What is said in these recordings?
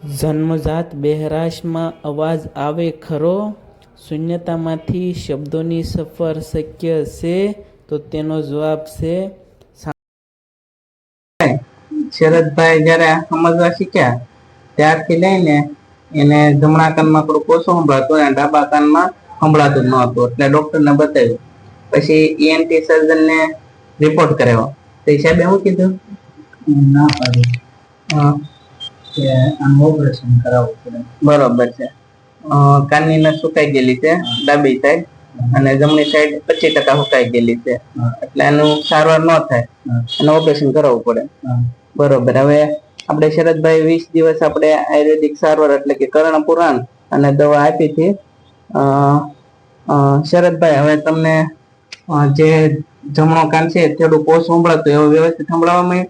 જન્મજાત બહેરાશમાં અવાજ આવે ખરો? શૂન્યતામાંથી શબ્દોની સફર શક્ય છે? તો તેનો જવાબ છે શરદભાઈ જયારે સમજવા શીખ્યા ત્યારથી લઈને એને જમણા કાનમાં થોડું ઓછું સંભળાતું અને ડાબા કાનમાં સંભળાતું જ નહોતું. એટલે ડોક્ટરને બતાવ્યું. પછી ઈએનટી સર્જનને રિપોર્ટ કરાવ્યો. તો સાહેબે શું કીધું? ના પાડી કે આનું ઓપરેશન કરાવવું પડે. બરોબર છે. કાનની નસ સુકાઈ ગયેલી છે ડાબી સાઈડ, અને જમણી સાઈડ 25% સુકાઈ ગયેલી છે. એટલે એનું સારવાર ન થાય, અને ઓપરેશન કરાવવું પડે. બરોબર. હવે આપણે શરદભાઈ 20 દિવસ આપણે આયુર્વેદિક સારવાર એટલે કે કર્ણ પુરાણ અને દવા આપી હતી. શરદભાઈ, હવે તમને જે જમણો કાન છે થોડું ઓછું સંભળાતું એવું વ્યવસ્થિત સંભળાવવા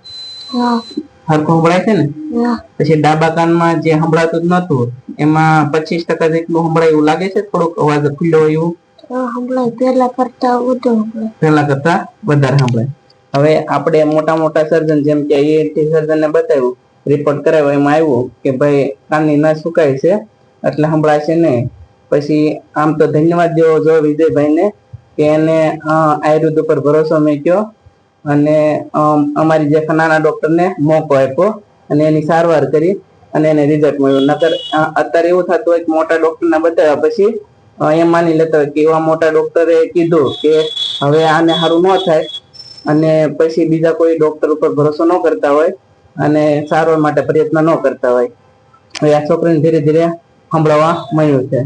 હરખું સંભળાય છે ને? પછી ડાબા કાનમાં જે સંભળાતું જ નતું એમાં 25% જેટલું સંભળાય એવું લાગે છે? થોડુંક અવાજ ખુલ્લો એવું પેલા કરતા વધારે સંભળાય. હવે આપણે મોટા મોટા સર્જન જેમ કે ઈએનટી સર્જનને બતાવ્યું, રિપોર્ટ કરાવ્યો, એમાં આવ્યું કે ભાઈ કાનની નસ સુકાય છે એટલે સંભળાશે નહીં. પછી આમ તો ધન્યવાદ દેવો જો વિજયભાઈને કે એને આયુર્વેદ ઉપર ભરોસો મૂક્યો અને અમારી જે નાના ડોક્ટરને મોકો આપ્યો અને એની સારવાર કરી અને એને રિઝલ્ટ મળ્યું. નકર અત્યારે એવું થતું હોય કે મોટા ડોક્ટરને બતાવ્યા પછી એમ માની લેતા હોય કે એવા મોટા ડોક્ટરે કીધું કે હવે આને સારું ન થાય, અને પછી બીજા કોઈ ડોક્ટર ઉપર ભરોસો ન કરતા હોય અને સારવાર માટે પ્રયત્ન ન કરતા હોય. હવે આ છોકરીને ધીરે ધીરે સંભળાવવા મળ્યું છે.